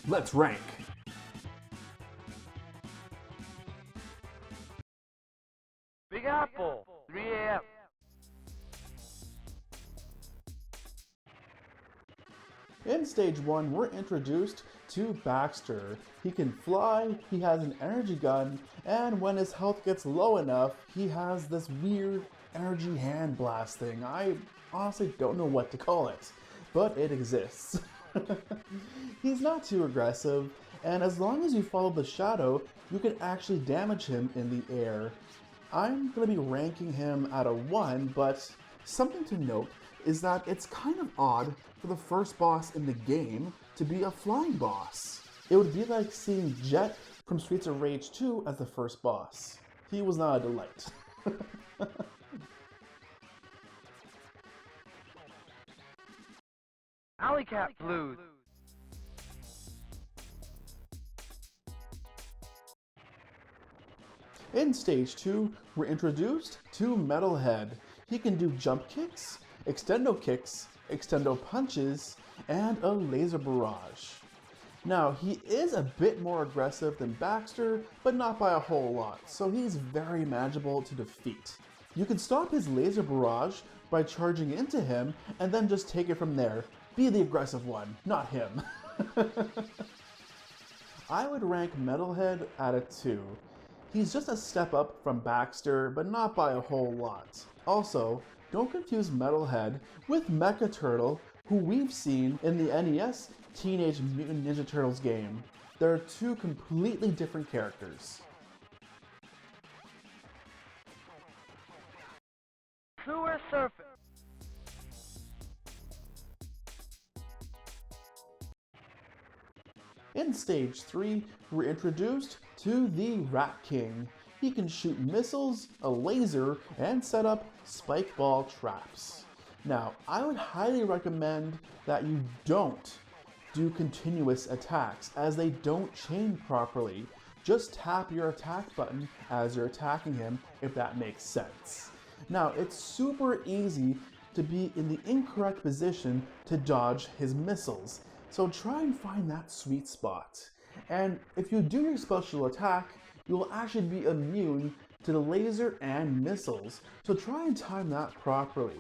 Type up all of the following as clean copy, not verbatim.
Let's rank. Big Apple, 3 a.m. In stage 1, we're introduced to Baxter. He can fly, he has an energy gun, and when his health gets low enough, he has this weird energy hand blast thing. I honestly don't know what to call it, but it exists. He's not too aggressive, and as long as you follow the shadow, you can actually damage him in the air. I'm going to be ranking him at a 1, but something to note is that it's kind of odd for the first boss in the game to be a flying boss. It would be like seeing Jet from Streets of Rage 2 as the first boss. He was not a delight. Alley Cat Blues. In stage 2, we're introduced to Metalhead. He can do jump kicks, extendo kicks, extendo punches, and a laser barrage. Now, he is a bit more aggressive than Baxter, but not by a whole lot, so he's very manageable to defeat. You can stop his laser barrage by charging into him and then just take it from there. Be the aggressive one, not him. I would rank Metalhead at a 2. He's just a step up from Baxter, but not by a whole lot. Also, don't confuse Metalhead with Mecha Turtle, who we've seen in the NES Teenage Mutant Ninja Turtles game. They're two completely different characters. Sewer Surface. In stage 3, we're introduced to the Rat King. He can shoot missiles, a laser, and set up spike ball traps. Now, I would highly recommend that you don't do continuous attacks, as they don't chain properly. Just tap your attack button as you're attacking him, if that makes sense. Now, it's super easy to be in the incorrect position to dodge his missiles, so try and find that sweet spot. And if you do your special attack, you will actually be immune to the laser and missiles, so try and time that properly.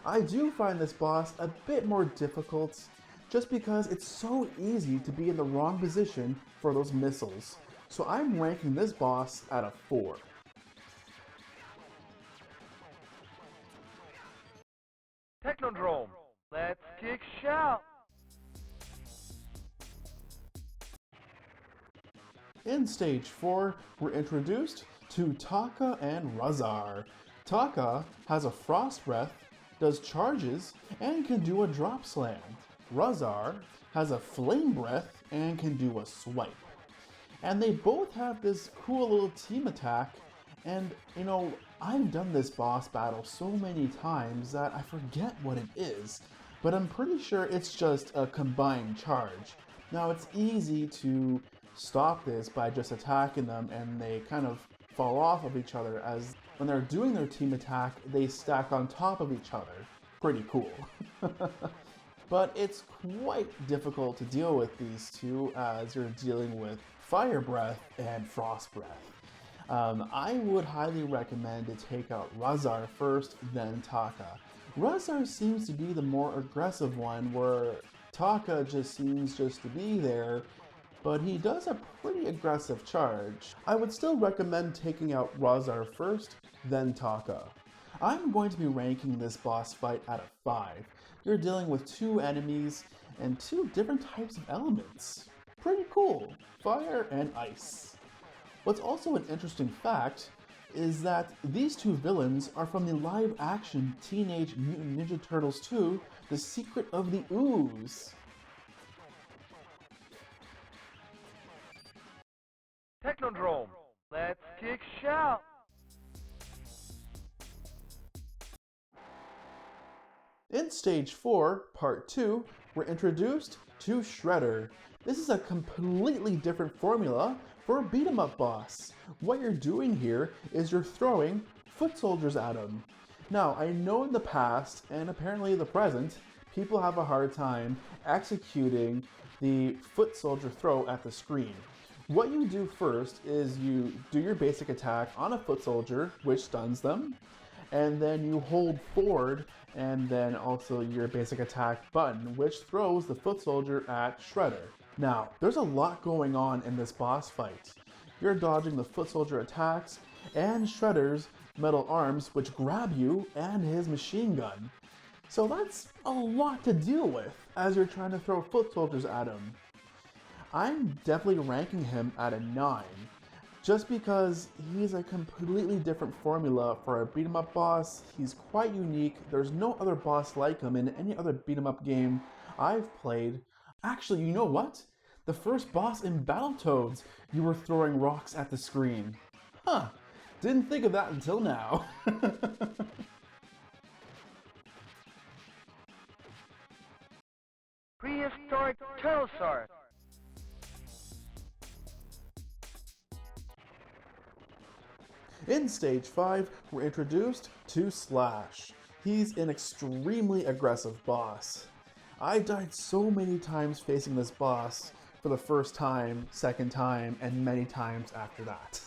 I do find this boss a bit more difficult just because it's so easy to be in the wrong position for those missiles, so I'm ranking this boss at a 4. Technodrome. Let's kick shout. In stage 4, we're introduced to Tokka and Rahzar. Tokka has a frost breath, does charges, and can do a drop slam. Rahzar has a flame breath and can do a swipe. And they both have this cool little team attack, and I've done this boss battle so many times that I forget what it is, but I'm pretty sure it's just a combined charge. Now, it's easy to stop this by just attacking them, and they kind of fall off of each other, as when they're doing their team attack, they stack on top of each other. Pretty cool. But it's quite difficult to deal with these two, as you're dealing with fire breath and frost breath. I would highly recommend to take out Rahzar first, then Tokka. Rahzar seems to be the more aggressive one, where Tokka just seems just to be there, but he does a pretty aggressive charge. I would still recommend taking out Rahzar first, then Tokka. I'm going to be ranking this boss fight at a 5. You're dealing with 2 enemies and 2 different types of elements. Pretty cool, fire and ice. What's also an interesting fact is that these 2 villains are from the live-action Teenage Mutant Ninja Turtles 2, The Secret of the Ooze. Technodrome. Let's kick shout. In stage 4, part 2, we're introduced to Shredder. This is a completely different formula for a beat-em-up boss. What you're doing here is you're throwing foot soldiers at him. Now, I know in the past, and apparently the present, people have a hard time executing the foot soldier throw at the screen. What you do first is you do your basic attack on a foot soldier, which stuns them, and then you hold forward and then also your basic attack button, which throws the foot soldier at Shredder. Now, there's a lot going on in this boss fight. You're dodging the foot soldier attacks and Shredder's metal arms, which grab you, and his machine gun. So that's a lot to deal with as you're trying to throw foot soldiers at him. I'm definitely ranking him at a 9, just because he's a completely different formula for a beat 'em up boss. He's quite unique. There's no other boss like him in any other beat 'em up game I've played. Actually, you know what? The first boss in Battletoads, you were throwing rocks at the screen. Huh, didn't think of that until now. Prehistoric Turtlesaurus. In Stage 5, we're introduced to Slash. He's an extremely aggressive boss. I died so many times facing this boss for the first time, second time, and many times after that.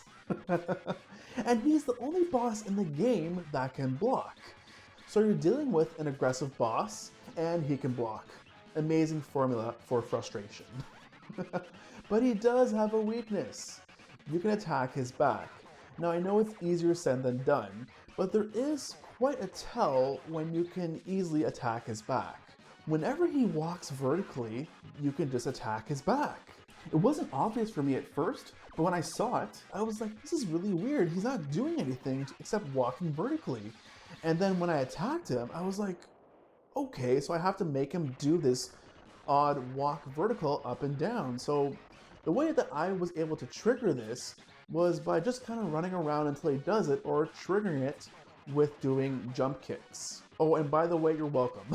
And he's the only boss in the game that can block. So you're dealing with an aggressive boss, and he can block. Amazing formula for frustration. But he does have a weakness. You can attack his back. Now I know it's easier said than done, but there is quite a tell when you can easily attack his back. Whenever he walks vertically, you can just attack his back. It wasn't obvious for me at first, but when I saw it, I was like, this is really weird. He's not doing anything except walking vertically. And then when I attacked him, I was like, okay, so I have to make him do this odd walk vertical up and down. So the way that I was able to trigger this was by just kind of running around until he does it, or triggering it with doing jump kicks. Oh, and by the way, you're welcome.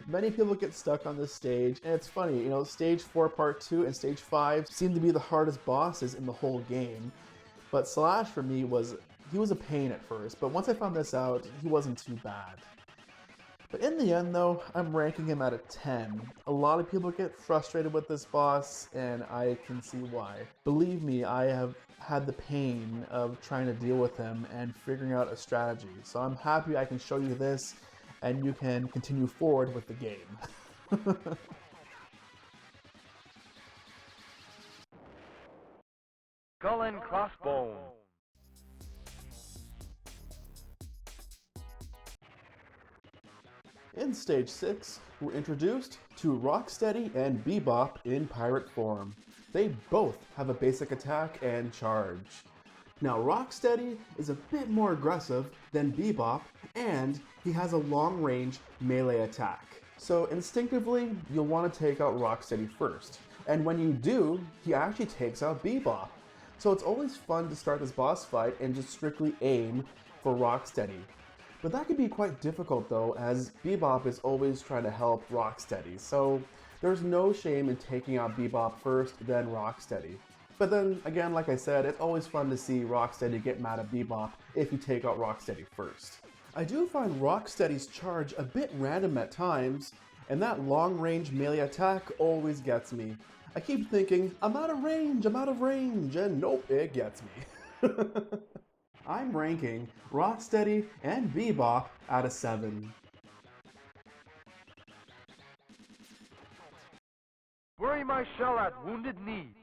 Many people get stuck on this stage, and it's funny, you know, Stage 4 Part 2 and Stage 5 seem to be the hardest bosses in the whole game. But Slash for me he was a pain at first, but once I found this out, he wasn't too bad. But in the end though, I'm ranking him at a 10. A lot of people get frustrated with this boss, and I can see why. Believe me, I have had the pain of trying to deal with him and figuring out a strategy. So I'm happy I can show you this, and you can continue forward with the game. Skull and Crossbones. In Stage 6, we're introduced to Rocksteady and Bebop in pirate form. They both have a basic attack and charge. Now Rocksteady is a bit more aggressive than Bebop, and he has a long-range melee attack. So instinctively, you'll want to take out Rocksteady first. And when you do, he actually takes out Bebop. So it's always fun to start this boss fight and just strictly aim for Rocksteady. But that can be quite difficult though, as Bebop is always trying to help Rocksteady, so there's no shame in taking out Bebop first, then Rocksteady. But then again, like I said, it's always fun to see Rocksteady get mad at Bebop if you take out Rocksteady first. I do find Rocksteady's charge a bit random at times, and that long-range melee attack always gets me. I keep thinking, I'm out of range, and nope, it gets me. I'm ranking Rocksteady and Bebop at a 7. Bury my shell at Wounded Knee.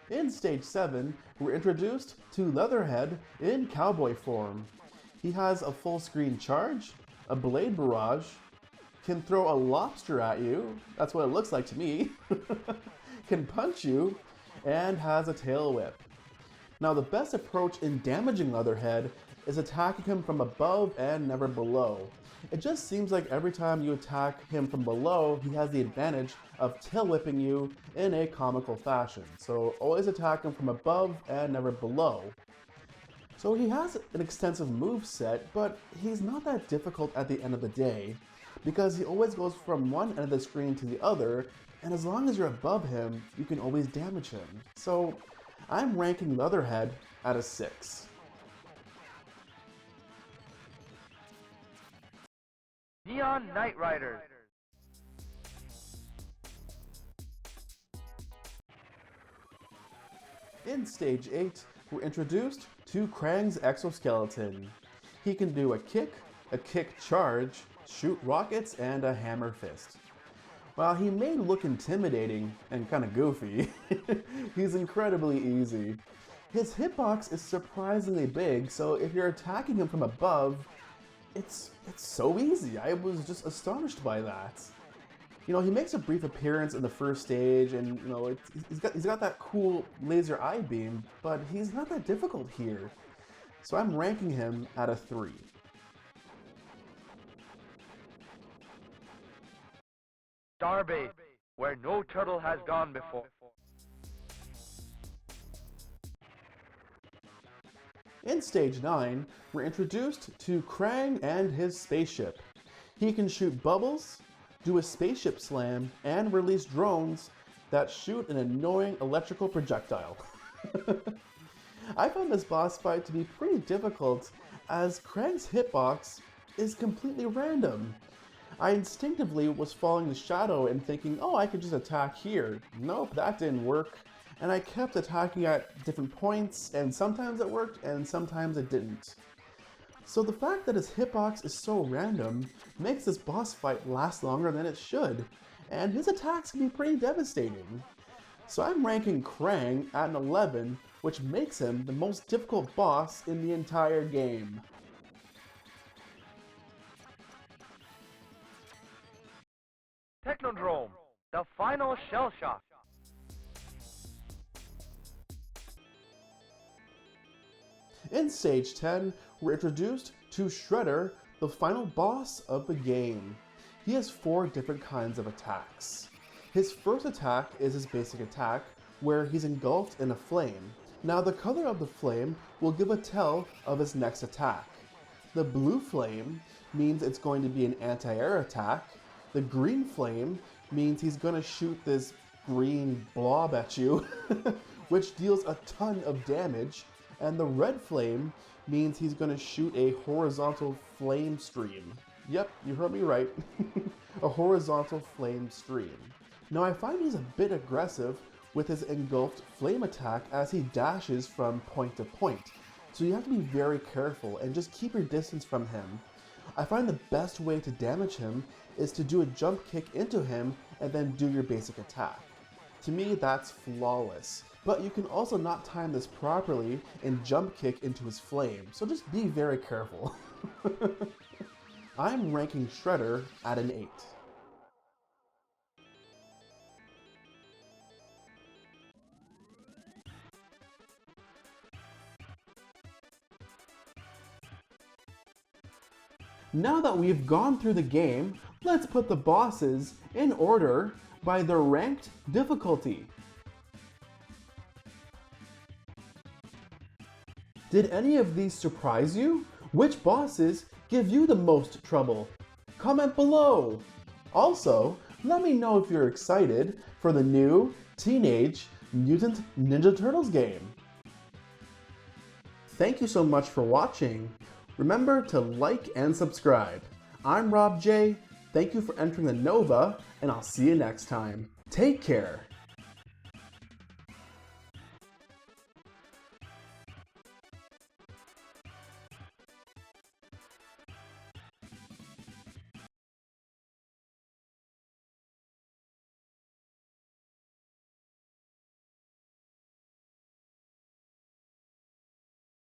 In Stage 7, we're introduced to Leatherhead in cowboy form. He has a full screen charge, a blade barrage, can throw a lobster at you, that's what it looks like to me, can punch you, and has a tail whip. Now the best approach in damaging Leatherhead is attacking him from above and never below. It just seems like every time you attack him from below, he has the advantage of tail whipping you in a comical fashion. So always attack him from above and never below. So he has an extensive move set, but he's not that difficult at the end of the day, because he always goes from one end of the screen to the other, and as long as you're above him, you can always damage him. So I'm ranking Leatherhead at a 6. Neon Knight Riders. In Stage 8, we're introduced to Krang's Exoskeleton. He can do a kick charge, shoot rockets, and a hammer fist. While he may look intimidating and kinda goofy, he's incredibly easy. His hitbox is surprisingly big, so if you're attacking him from above, it's so easy. I was just astonished by that. You know, he makes a brief appearance in the first stage, and you know, he's got that cool laser eye beam, but he's not that difficult here. So I'm ranking him at a 3. Starbase, where no turtle has gone before. In Stage 9, we're introduced to Krang and his spaceship. He can shoot bubbles, do a spaceship slam, and release drones that shoot an annoying electrical projectile. I found this boss fight to be pretty difficult as Krang's hitbox is completely random. I instinctively was following the shadow and thinking, oh, I could just attack here. Nope, that didn't work. And I kept attacking at different points, and sometimes it worked and sometimes it didn't. So the fact that his hitbox is so random makes this boss fight last longer than it should, and his attacks can be pretty devastating. So I'm ranking Krang at an 11, which makes him the most difficult boss in the entire game. Technodrome, the final shell shock. In Stage 10, we're introduced to Shredder, the final boss of the game. He has 4 different kinds of attacks. His first attack is his basic attack, where he's engulfed in a flame. Now the color of the flame will give a tell of his next attack. The blue flame means it's going to be an anti-air attack. The green flame means he's going to shoot this green blob at you, which deals a ton of damage. And the red flame means he's going to shoot a horizontal flame stream. Yep, you heard me right. A horizontal flame stream. Now I find he's a bit aggressive with his engulfed flame attack as he dashes from point to point. So you have to be very careful and just keep your distance from him. I find the best way to damage him is to do a jump kick into him and then do your basic attack. To me, that's flawless. But you can also not time this properly and jump kick into his flame, so just be very careful. I'm ranking Shredder at an 8. Now that we've gone through the game, let's put the bosses in order by their ranked difficulty. Did any of these surprise you? Which bosses give you the most trouble? Comment below! Also, let me know if you're excited for the new Teenage Mutant Ninja Turtles game. Thank you so much for watching. Remember to like and subscribe. I'm Rob J. Thank you for entering the Nova, and I'll see you next time. Take care.